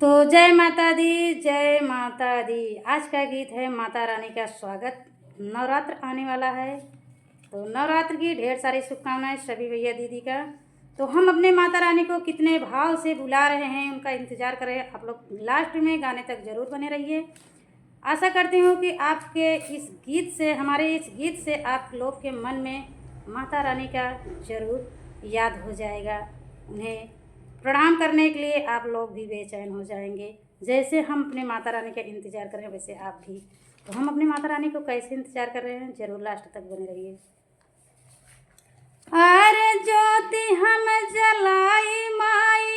तो जय माता दी, जय माता दी। आज का गीत है माता रानी का स्वागत। नवरात्र आने वाला है, तो नवरात्र की ढेर सारी शुभकामनाएं सभी भैया दीदी का। तो हम अपने माता रानी को कितने भाव से बुला रहे हैं, उनका इंतज़ार कर रहे हैं। आप लोग लास्ट में गाने तक ज़रूर बने रहिए। आशा करती हूँ कि आपके इस गीत से, हमारे इस गीत से आप लोग के मन में माता रानी का ज़रूर याद हो जाएगा। उन्हें प्रणाम करने के लिए आप लोग भी बेचैन हो जाएंगे। जैसे हम अपने माता रानी का इंतज़ार कर रहे हैं, वैसे आप भी। तो हम अपने माता रानी को कैसे इंतज़ार कर रहे हैं, ज़रूर लास्ट तक बने रहिए। अरे ज्योति हम जलाई माई,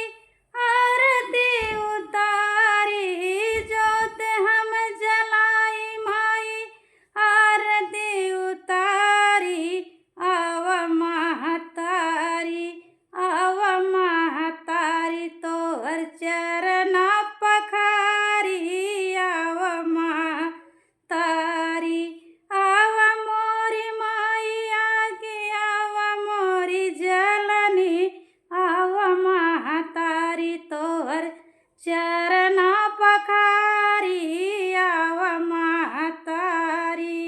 आरती उतारी। ज्योति हम जलाई माई, आरती उतारी। आव महतारी, आव महतारी, तोहर चरना पखारी। आव महतारी, आव मोरी माईया की, आव मोरी जलनी। आव महतारी, तोहर चरना पखारी। आव महतारी,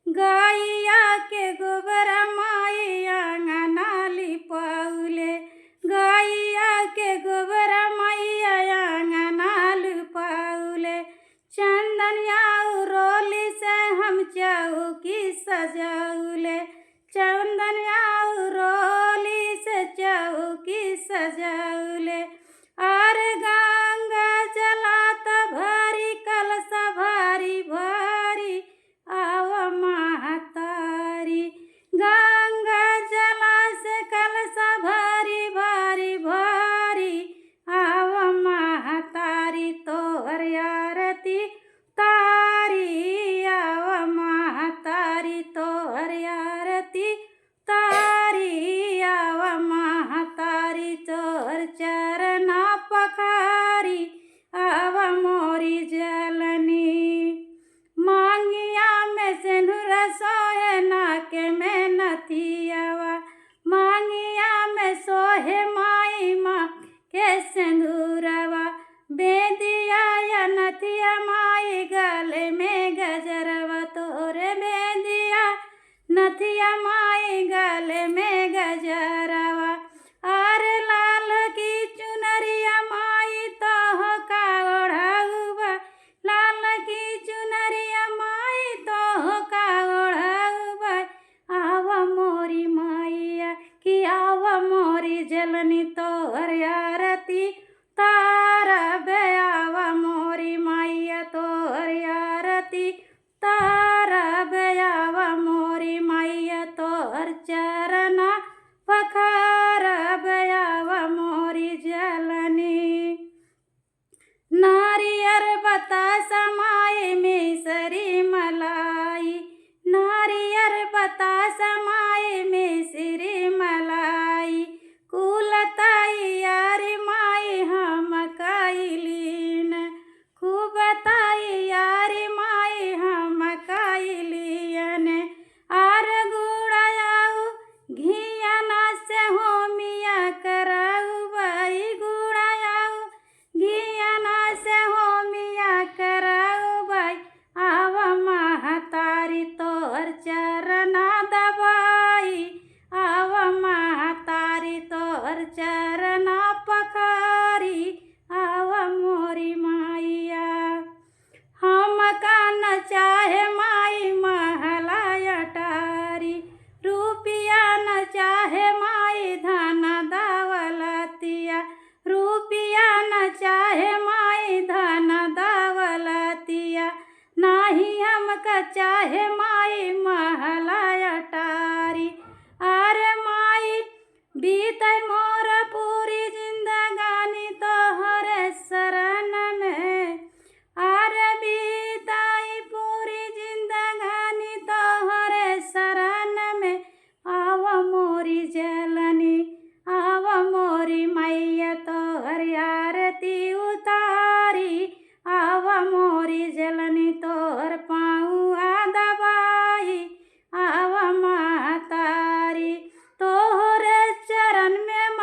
गैया के गोबर माई आंगना लिपौले। गैया के गोबर मैया आंगना लिपौले। चंदनिया रोली से हम चौकी सजौले। चंदनिया रोली से चौकी सजौले। और गंगा जलात भरी कलशा भारी भारी। आव महतारी, गंगा जला से कलशा भारी भारी भारी। आव महतारी, तोहर आरती तारी। आव महतारी, तोहर आरती तारी। आव महतारी, तोहर चरना पखारी। आव मोरी जलनी, मांगिया में सिंदूर सोहे, नाके में नथियावा। मांगिया में सोहे माई माँ के सिंदूरवा। बेदिया या नथिया माई, गले में गजरवा। तोरे बेदिया नथिया माई, गले में गजरवा। और लाल की चुनरिया माई, तोह का ओढ़ौवा। लाल की चुनरिया माई, तोह का ओढ़ौवा। आव मोरी माईया की, आव मोरी जलनी, तोहर आरती तारब। आव मोरी माईया, तोहर आरती तारब। आव मोरी माईया, तोहर चरना पखारब। आव मोरी जलनी, नारियर बतासा माई, मिसरी मलाई। नारियर बतासा माई, मिसरी मलाई। कुल तैयारी माई हम कैलीन। खूब तैयारी माई हम कैलियन। आर गुड़ाऊ घियाना से होमिया करौबई। गुड़ाऊ घियाना से होमिया करौबई। आव महतारी, तोहर चरना दबाई। आव महतारी, तोहर चरना पखारी। आव मोरी माईया, हम का न चाहे माई महला अटारी। रुपिया न चाहे माई धन दौलतिया। रुपिया न चाहे माई धन दौलतिया। नाही हमका चाहे माई महला अटारी। अरे माई बीते मोर पूरी जिंदगानी, तोहरे शरण में। अरे बीताई पूरी जिंदगानी, तोहरे शरण में। आव मोरी जलनी, आव मोरी मैया, तोहर आरती उतारी। आव मोरी जलनी, तोहर पाँवा दबाई। आव महतारी, तोहरे चरण में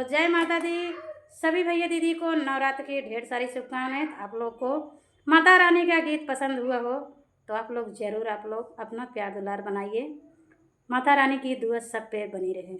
तो जय माता दी। सभी भैया दीदी को नवरात्र की ढेर सारी शुभकामनाएं। आप लोग को माता रानी का गीत पसंद हुआ हो तो आप लोग ज़रूर आप लोग अपना प्यार दुलार बनाइए। माता रानी की दुआ सब पे बनी रहे।